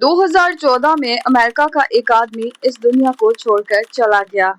2014 में अमेरिका का एक आदमी इस दुनिया को छोड़कर चला गया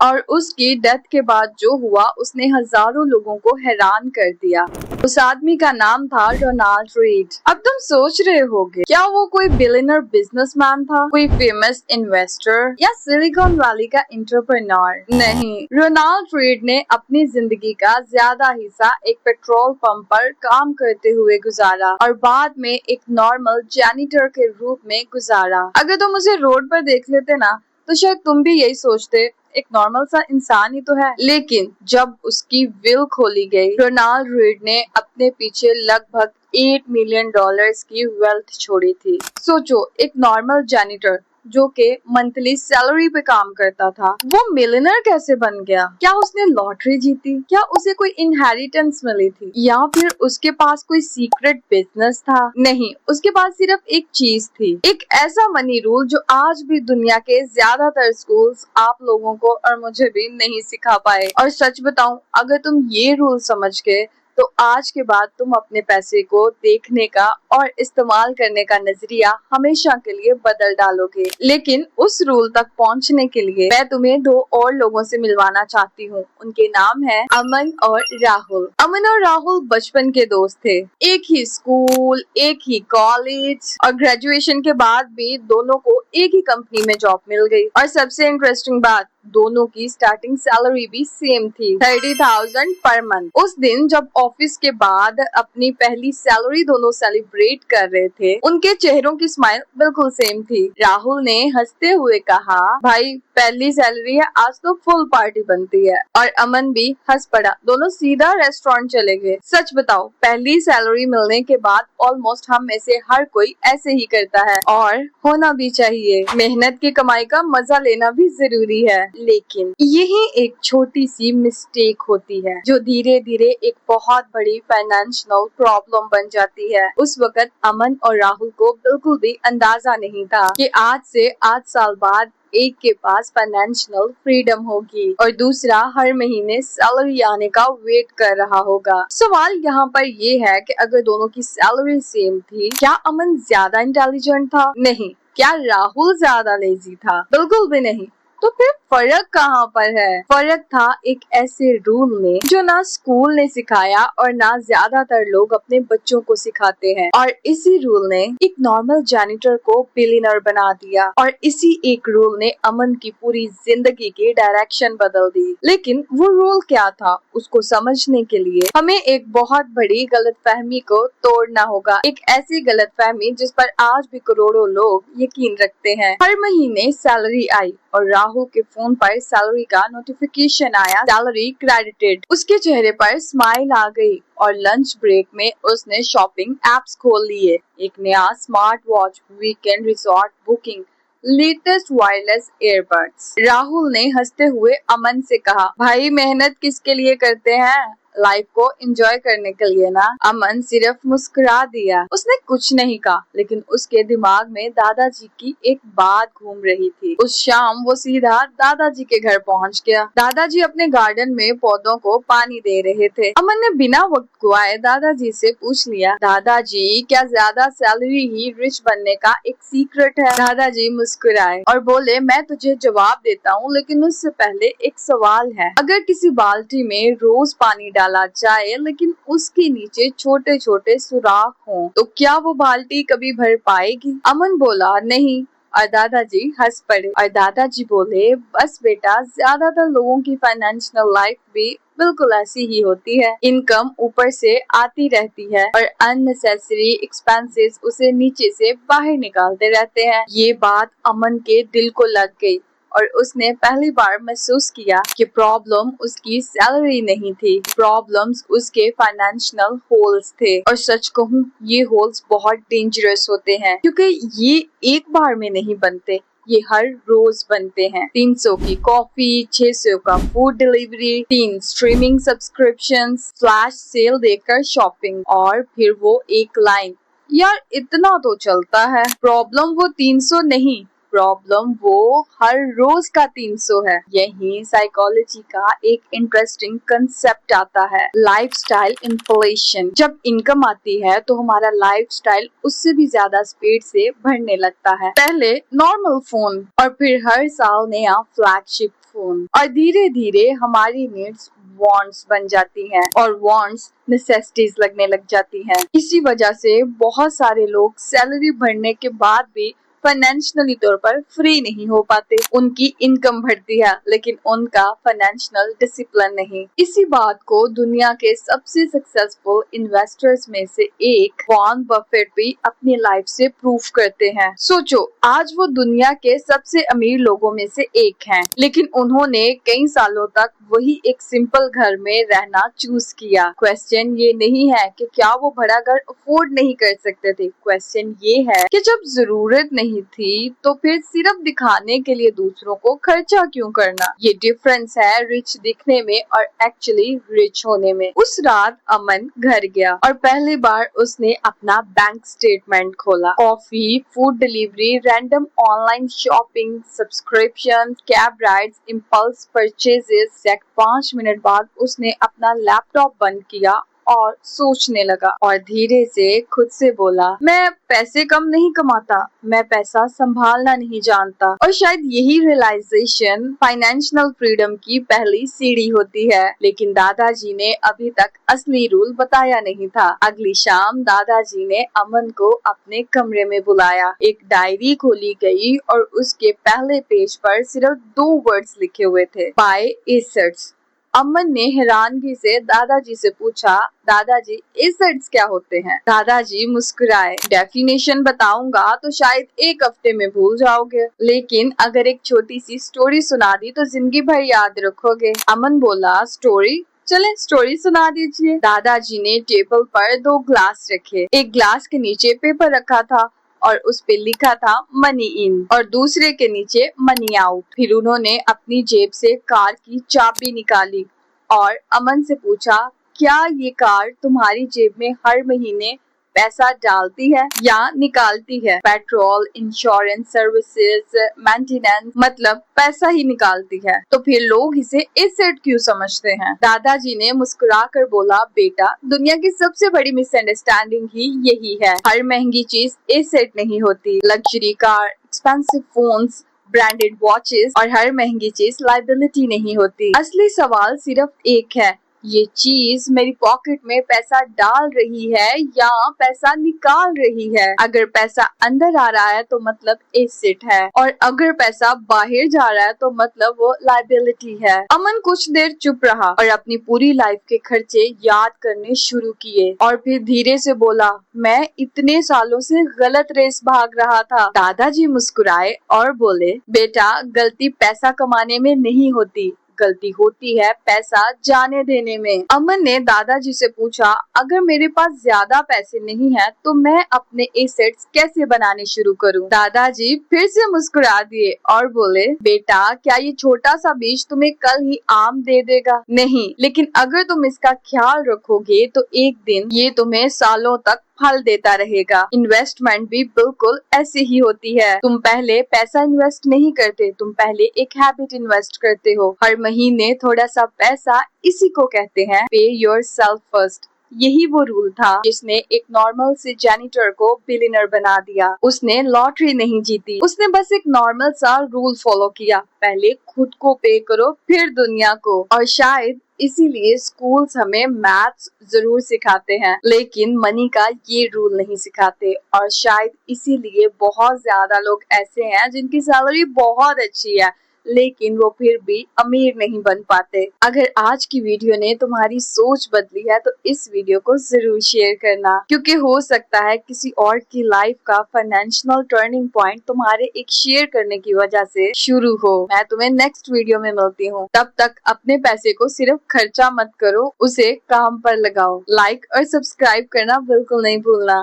और उसकी डेथ के बाद जो हुआ उसने हजारों लोगों को हैरान कर दिया। उस आदमी का नाम था रोनाल्ड रीड। अब तुम सोच रहे होगे क्या वो कोई बिलियनर बिजनेसमैन था, कोई फेमस इन्वेस्टर या सिलिकॉन वैली का एंटरप्रेन्योर? नहीं, रोनाल्ड रीड ने अपनी जिंदगी का ज्यादा हिस्सा एक पेट्रोल पंप पर काम करते हुए गुजारा और बाद में एक नॉर्मल जैनिटर के रूप में गुजारा। अगर तुम उसे रोड पर देख लेते ना तो शायद तुम भी यही सोचते एक नॉर्मल सा इंसान ही तो है। लेकिन जब उसकी विल खोली गई, रोनाल्ड रीड ने अपने पीछे लगभग $8 मिलियन की वेल्थ छोड़ी थी। सोचो, एक नॉर्मल जैनिटर जो के मंथली सैलरी पे काम करता था, वो मिलियनर कैसे बन गया? क्या उसने लॉटरी जीती? क्या उसे कोई इनहेरिटेंस मिली थी? या फिर उसके पास कोई सीक्रेट बिजनेस था? नहीं, उसके पास सिर्फ एक चीज थी, एक ऐसा मनी रूल जो आज भी दुनिया के ज्यादातर स्कूल्स आप लोगों को और मुझे भी नहीं सिखा पाए। और सच बताऊं, अगर तुम ये रूल समझ गए तो आज के बाद तुम अपने पैसे को देखने का और इस्तेमाल करने का नजरिया हमेशा के लिए बदल डालोगे। लेकिन उस रूल तक पहुंचने के लिए मैं तुम्हें दो और लोगों से मिलवाना चाहती हूँ। उनके नाम है अमन और राहुल। अमन और राहुल बचपन के दोस्त थे, एक ही स्कूल, एक ही कॉलेज और ग्रेजुएशन के बाद भी दोनों को एक ही कंपनी में जॉब मिल गई। और सबसे इंटरेस्टिंग बात, दोनों की स्टार्टिंग सैलरी भी सेम थी, 30,000 पर मंथ। उस दिन जब ऑफिस के बाद अपनी पहली सैलरी दोनों सेलिब्रेट कर रहे थे, उनके चेहरों की स्माइल बिल्कुल सेम थी। राहुल ने हंसते हुए कहा, भाई पहली सैलरी है, आज तो फुल पार्टी बनती है। और अमन भी हंस पड़ा। दोनों सीधा रेस्टोरेंट चले गए। सच बताओ, पहली सैलरी मिलने के बाद ऑलमोस्ट हम में से हर कोई ऐसे ही करता है और होना भी चाहिए। मेहनत की कमाई का मजा लेना भी जरूरी है। लेकिन यही एक छोटी सी मिस्टेक होती है जो धीरे धीरे एक बहुत बड़ी फाइनेंशियल प्रॉब्लम बन जाती है। उस वक्त अमन और राहुल को बिल्कुल भी अंदाजा नहीं था कि आज से 8 साल बाद एक के पास फाइनेंशियल फ्रीडम होगी और दूसरा हर महीने सैलरी आने का वेट कर रहा होगा। सवाल यहाँ पर ये है कि अगर दोनों की सैलरी सेम थी, क्या अमन ज्यादा इंटेलिजेंट था? नहीं। क्या राहुल ज्यादा लेजी था? बिल्कुल भी नहीं। तो फिर फर्क कहाँ पर है? फर्क था एक ऐसे रूल में जो ना स्कूल ने सिखाया और ना ज्यादातर लोग अपने बच्चों को सिखाते हैं। और इसी रूल ने एक नॉर्मल जैनिटर को बिलियनर बना दिया और इसी एक रूल ने अमन की पूरी जिंदगी की डायरेक्शन बदल दी। लेकिन वो रूल क्या था, उसको समझने के लिए हमें एक बहुत बड़ी गलतफहमी को तोड़ना होगा। एक ऐसी गलतफहमी जिस पर आज भी करोड़ों लोग यकीन रखते हैं। हर महीने सैलरी आई और राहुल के फोन पर सैलरी का नोटिफिकेशन आया, सैलरी क्रेडिटेड। उसके चेहरे पर स्माइल आ गई और लंच ब्रेक में उसने शॉपिंग एप्स खोल लिए। एक नया smart watch, weekend resort booking, latest wireless earbuds. Rahul ने हंसते हुए अमन से कहा, भाई मेहनत किसके लिए करते हैं? लाइफ को एंजॉय करने के लिए ना। अमन सिर्फ मुस्कुरा दिया, उसने कुछ नहीं कहा। लेकिन उसके दिमाग में दादाजी की एक बात घूम रही थी। उस शाम वो सीधा दादाजी के घर पहुंच गया। दादाजी अपने गार्डन में पौधों को पानी दे रहे थे। अमन ने बिना वक्त गवाए दादाजी से पूछ लिया, दादाजी क्या ज्यादा सैलरी ही रिच बनने का एक सीक्रेट है? दादाजी मुस्कुराए और बोले, मैं तुझे जवाब देता हूँ, लेकिन उससे पहले एक सवाल है। अगर किसी बाल्टी में रोज पानी डाला जाए लेकिन उसके नीचे छोटे छोटे सुराख हों, तो क्या वो बाल्टी कभी भर पाएगी? अमन बोला, नहीं। और दादाजी हंस पड़े और दादाजी बोले, बस बेटा, ज्यादातर लोगों की फाइनेंशियल लाइफ भी बिल्कुल ऐसी ही होती है। इनकम ऊपर से आती रहती है और अननेसेसरी एक्सपेंसेस उसे नीचे से बाहर निकालते रहते हैं। ये बात अमन के दिल को लग गई और उसने पहली बार महसूस किया कि प्रॉब्लम उसकी सैलरी नहीं थी, प्रॉब्लम्स उसके फाइनेंशियल होल्स थे। और सच कहूँ, ये होल्स बहुत डेंजरस होते हैं क्योंकि ये एक बार में नहीं बनते, ये हर रोज बनते हैं। 300 की कॉफी, 600 का food delivery, 3 streaming subscriptions, flash sale देखकर शॉपिंग और फिर वो एक लाइन, यार इतना तो चलता है। प्रॉब्लम वो 300 नहीं, प्रॉब्लम वो हर रोज का 300 है। यही साइकोलॉजी का एक इंटरेस्टिंग कंसेप्ट आता है, लाइफस्टाइल इन्फ्लेशन। जब इनकम आती है तो हमारा लाइफस्टाइल उससे भी ज्यादा स्पीड से बढ़ने लगता है। पहले नॉर्मल फोन और फिर हर साल नया फ्लैगशिप फोन, और धीरे धीरे हमारी नीड्स वांट्स बन जाती हैं और वांट्स नेसेसिटीज लगने लग जाती हैं। इसी वजह से बहुत सारे लोग सैलरी बढ़ने के बाद भी फाइनेंशियली तौर पर फ्री नहीं हो पाते। उनकी इनकम बढ़ती है लेकिन उनका फाइनेंशियल डिसिप्लिन नहीं। इसी बात को दुनिया के सबसे सक्सेसफुल इन्वेस्टर्स में से एक वॉरेन बफेट भी अपनी लाइफ से प्रूव करते हैं। सोचो, आज वो दुनिया के सबसे अमीर लोगों में से एक हैं, लेकिन उन्होंने कई सालों तक वही एक सिंपल घर में रहना चूज किया। क्वेश्चन ये नहीं है कि क्या वो बड़ा घर अफोर्ड नहीं कर सकते थे, क्वेश्चन ये है कि जब जरूरत नहीं थी तो फिर सिर्फ दिखाने के लिए दूसरों को खर्चा क्यों करना। ये डिफरेंस है रिच दिखने में और एक्चुअली रिच होने में। उस रात अमन घर गया और पहली बार उसने अपना बैंक स्टेटमेंट खोला। Coffee, food delivery, random online shopping, subscription, cab rides, impulse purchases. 5 minute बाद उसने अपना लैपटॉप बंद किया और सोचने लगा और धीरे से खुद से बोला, मैं पैसे कम नहीं कमाता, मैं पैसा संभालना नहीं जानता। और शायद यही रियलाइजेशन फाइनेंशियल फ्रीडम की पहली सीढ़ी होती है। लेकिन दादाजी ने अभी तक असली रूल बताया नहीं था। अगली शाम दादाजी ने अमन को अपने कमरे में बुलाया। एक डायरी खोली गई और उसके पहले पेज पर सिर्फ 2 वर्ड्स लिखे हुए थे, बाय एसेट्स। अमन ने हैरानगी से दादाजी से पूछा, दादाजी एसेट्स क्या होते हैं? दादाजी मुस्कुराए, डेफिनेशन बताऊंगा तो शायद 1 हफ्ते में भूल जाओगे, लेकिन अगर एक छोटी सी स्टोरी सुना दी तो जिंदगी भर याद रखोगे। अमन बोला, स्टोरी? चले स्टोरी सुना दीजिए। दादाजी ने टेबल पर 2 ग्लास रखे। एक ग्लास के नीचे पेपर रखा था और उस पे लिखा था मनी इन और दूसरे के नीचे मनी आउट। फिर उन्होंने अपनी जेब से कार की चाबी निकाली और अमन से पूछा, क्या ये कार तुम्हारी जेब में हर महीने पैसा डालती है या निकालती है? पेट्रोल, इंश्योरेंस, सर्विसेज, मेंटेनेंस, मतलब पैसा ही निकालती है। तो फिर लोग इसे एसेट क्यों समझते हैं? दादाजी ने मुस्कुराकर बोला, बेटा, दुनिया की सबसे बड़ी मिसअंडरस्टैंडिंग ही यही है। हर महंगी चीज एसेट नहीं होती। Luxury car, expensive phones, branded watches और हर महंगी चीज लायबिलिटी नहीं होती। असली सवाल सिर्फ एक है, ये चीज मेरी पॉकेट में पैसा डाल रही है या पैसा निकाल रही है? अगर पैसा अंदर आ रहा है तो मतलब एसेट है और अगर पैसा बाहर जा रहा है तो मतलब वो लायबिलिटी है। अमन कुछ देर चुप रहा और अपनी पूरी लाइफ के खर्चे याद करने शुरू किए और फिर धीरे से बोला, मैं इतने सालों से गलत रेस भाग रहा था। दादाजी मुस्कुराए और बोले, बेटा, गलती पैसा कमाने में नहीं होती, गलती होती है पैसा जाने देने में। अमन ने दादाजी से पूछा, अगर मेरे पास ज्यादा पैसे नहीं है तो मैं अपने एसेट्स कैसे बनाने शुरू करूं? दादाजी फिर से मुस्कुरा दिए और बोले, बेटा, क्या ये छोटा सा बीज तुम्हें कल ही आम दे देगा? नहीं, लेकिन अगर तुम इसका ख्याल रखोगे तो एक दिन ये तुम्हें सालों तक फल देता रहेगा। इन्वेस्टमेंट भी बिल्कुल ऐसी ही होती है। तुम पहले पैसा इन्वेस्ट नहीं करते, तुम पहले एक हैबिट इन्वेस्ट करते हो। हर महीने थोड़ा सा पैसा, इसी को कहते हैं पे योरसेल्फ फर्स्ट। यही वो रूल था जिसने एक नॉर्मल से जैनिटर को बिलियनर बना दिया। उसने लॉटरी नहीं जीती, उसने बस एक नॉर्मल सा रूल फॉलो किया, पहले खुद को पे करो फिर दुनिया को। और शायद इसीलिए स्कूल्स हमें मैथ्स जरूर सिखाते हैं लेकिन मनी का ये रूल नहीं सिखाते। और शायद इसीलिए बहुत ज्यादा लोग ऐसे हैं जिनकी सैलरी बहुत अच्छी है लेकिन वो फिर भी अमीर नहीं बन पाते। अगर आज की वीडियो ने तुम्हारी सोच बदली है तो इस वीडियो को जरूर शेयर करना, क्योंकि हो सकता है किसी और की लाइफ का फाइनेंशियल टर्निंग पॉइंट तुम्हारे एक शेयर करने की वजह से शुरू हो। मैं तुम्हें नेक्स्ट वीडियो में मिलती हूँ। तब तक अपने पैसे को सिर्फ खर्चा मत करो, उसे काम पर लगाओ। लाइक और सब्सक्राइब करना बिल्कुल नहीं भूलना।